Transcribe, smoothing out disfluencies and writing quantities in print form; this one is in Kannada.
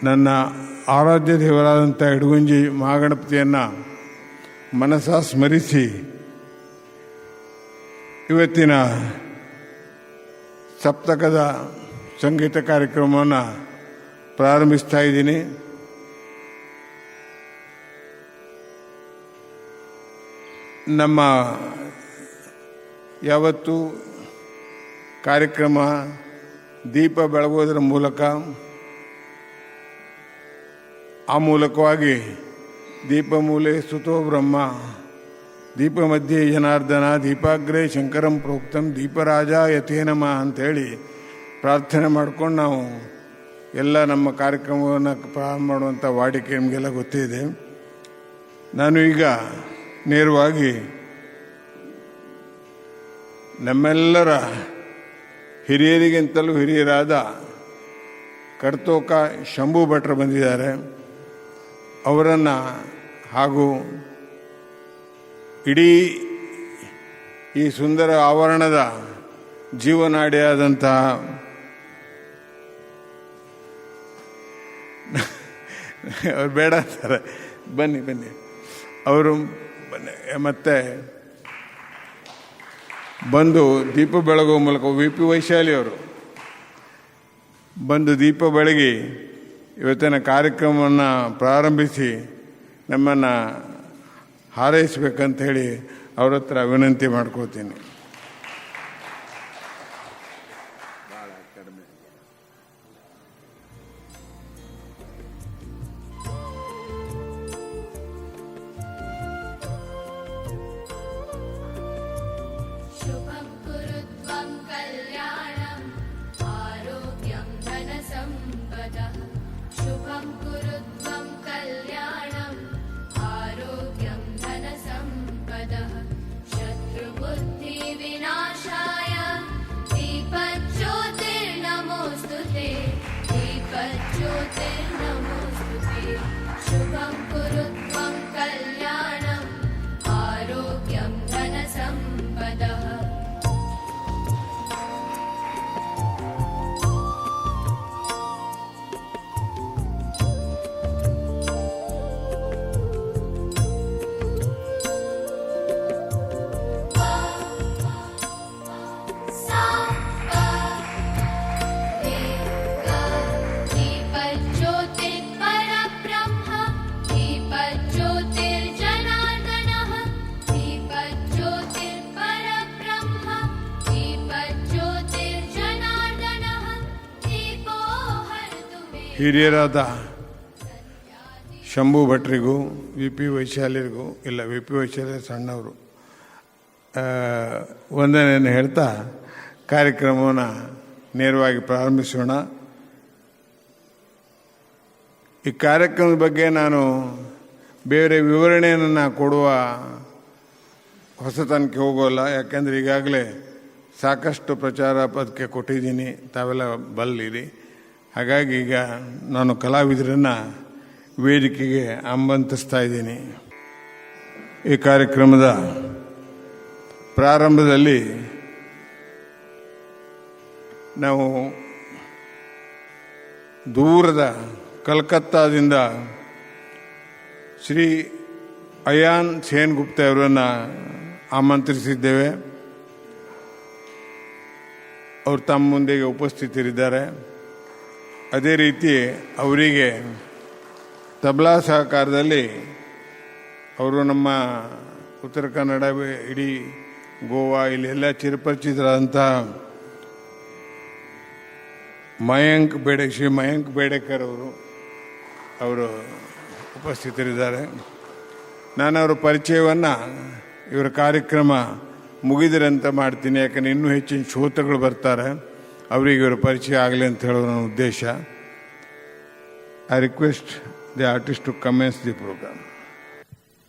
ನನ್ನ ಆರಾಧ್ಯ ದೇವರಾದಂಥ ಇಡಗುಂಜಿ ಮಹಾಗಣಪತಿಯನ್ನು ಮನಸ ಸ್ಮರಿಸಿ ಇವತ್ತಿನ ಸಪ್ತಕದ ಸಂಗೀತ ಕಾರ್ಯಕ್ರಮವನ್ನು ಪ್ರಾರಂಭಿಸ್ತಾ ಇದ್ದೀನಿ. ನಮ್ಮ ಯಾವತ್ತು ಕಾರ್ಯಕ್ರಮ ದೀಪ ಬೆಳಗೋದ್ರ ಮೂಲಕ, ಆ ಮೂಲಕವಾಗಿ ದೀಪ ಮೂಲೆ ಸ್ತುತೋ ಬ್ರಹ್ಮ, ದೀಪ ಮಧ್ಯೆ ಜನಾರ್ದನ, ದೀಪಾಗ್ರೇ ಶಂಕರಂ ಪ್ರೋಕ್ತಂ, ದೀಪರಾಜ ಯಥೇ ನಮಃ ಅಂಥೇಳಿ ಪ್ರಾರ್ಥನೆ ಮಾಡ್ಕೊಂಡು ನಾವು ಎಲ್ಲ ನಮ್ಮ ಕಾರ್ಯಕ್ರಮವನ್ನು ಪ್ರಾರಂಭ ಮಾಡುವಂಥ ವಾಡಿಕೆ ನಿಮಗೆಲ್ಲ ಗೊತ್ತಿದೆ. ನಾನು ಈಗ ನೇರವಾಗಿ ನಮ್ಮೆಲ್ಲರ ಹಿರಿಯರಿಗಿಂತಲೂ ಹಿರಿಯರಾದ ಕರ್ತೋಕ ಶಂಭು ಭಟ್ರು ಬಂದಿದ್ದಾರೆ. ಅವರನ್ನು ಹಾಗೂ ಇಡೀ ಈ ಸುಂದರ ಆವರಣದ ಜೀವನಾಡಿಯಾದಂತಹ ಅವ್ರು ಬೇಡ ಅಂತಾರೆ, ಬನ್ನಿ ಅವರು ಮತ್ತೆ ಬಂದು ದೀಪ ಬೆಳಗುವ ಮೂಲಕ ವಿ.ಪಿ. ವೈಶಾಲಿ ಅವರು ಬಂದು ದೀಪ ಬೆಳಗಿ ಇವತ್ತಿನ ಕಾರ್ಯಕ್ರಮವನ್ನು ಪ್ರಾರಂಭಿಸಿ ನಮ್ಮನ್ನು ಹಾರೈಸಬೇಕಂತ ಹೇಳಿ ಅವ್ರ ಹತ್ರ ವಿನಂತಿ ಮಾಡ್ಕೋತೀನಿ. ಹಿರಿಯರಾದ ಶಂಭು ಭಟ್ರಿಗೂ ವಿ.ಪಿ. ವೈಶಾಲಿಗೂ, ಇಲ್ಲ ವಿ.ಪಿ. ವೈಶಾಲಿ ಸಣ್ಣವರು, ವಂದನೆಯನ್ನು ಹೇಳ್ತಾ ಕಾರ್ಯಕ್ರಮವನ್ನು ನೇರವಾಗಿ ಪ್ರಾರಂಭಿಸೋಣ. ಈ ಕಾರ್ಯಕ್ರಮದ ಬಗ್ಗೆ ನಾನು ಬೇರೆ ವಿವರಣೆಯನ್ನು ಕೊಡುವ ಹೊಸತನಕ್ಕೆ ಹೋಗೋಲ್ಲ, ಯಾಕೆಂದರೆ ಈಗಾಗಲೇ ಸಾಕಷ್ಟು ಪ್ರಚಾರ ಪದಕ್ಕೆ ಕೊಟ್ಟಿದ್ದೀನಿ, ತಾವೆಲ್ಲ ಬಲ್ಲಿರಿ. ಹಾಗಾಗಿ ಈಗ ನಾನು ಕಲಾವಿದರನ್ನು ವೇದಿಕೆಗೆ ಆಮಂತ್ರಿಸ್ತಾ ಇದ್ದೀನಿ. ಈ ಕಾರ್ಯಕ್ರಮದ ಪ್ರಾರಂಭದಲ್ಲಿ ನಾವು ದೂರದ ಕಲ್ಕತ್ತಾದಿಂದ ಶ್ರೀ ಅಯಾನ್ ಸೇನ್ಗುಪ್ತ ಅವರನ್ನು ಆಮಂತ್ರಿಸಿದ್ದೇವೆ. ಅವರು ತಮ್ಮ ಮುಂದೆಗೆ ಉಪಸ್ಥಿತರಿದ್ದಾರೆ. ಅದೇ ರೀತಿ ಅವರಿಗೆ ತಬಲಾ ಸಹಕಾರದಲ್ಲಿ ಅವರು ನಮ್ಮ ಉತ್ತರ ಕನ್ನಡ, ಇಡೀ ಗೋವಾ ಇಲ್ಲೆಲ್ಲ ಚಿರಪರಿಚಿತರಾದಂಥ ಶ್ರೀ ಮಯಾಂಕ್ ಬೇಡೇಕರ್ ಅವರು ಉಪಸ್ಥಿತರಿದ್ದಾರೆ. ನಾನು ಅವರ ಪರಿಚಯವನ್ನು ಇವರ ಕಾರ್ಯಕ್ರಮ ಮುಗಿದಿರಂತ ಮಾಡ್ತೀನಿ, ಯಾಕಂದರೆ ಇನ್ನೂ ಹೆಚ್ಚಿನ ಶ್ರೋತೃಗಳು ಬರ್ತಾರೆ, ಅವರಿಗೆ ಇವರ ಪರಿಚಯ ಆಗಲಿ ಅಂತ ಹೇಳೋದು ನನ್ನ ಉದ್ದೇಶ. I request the artist to commence the program.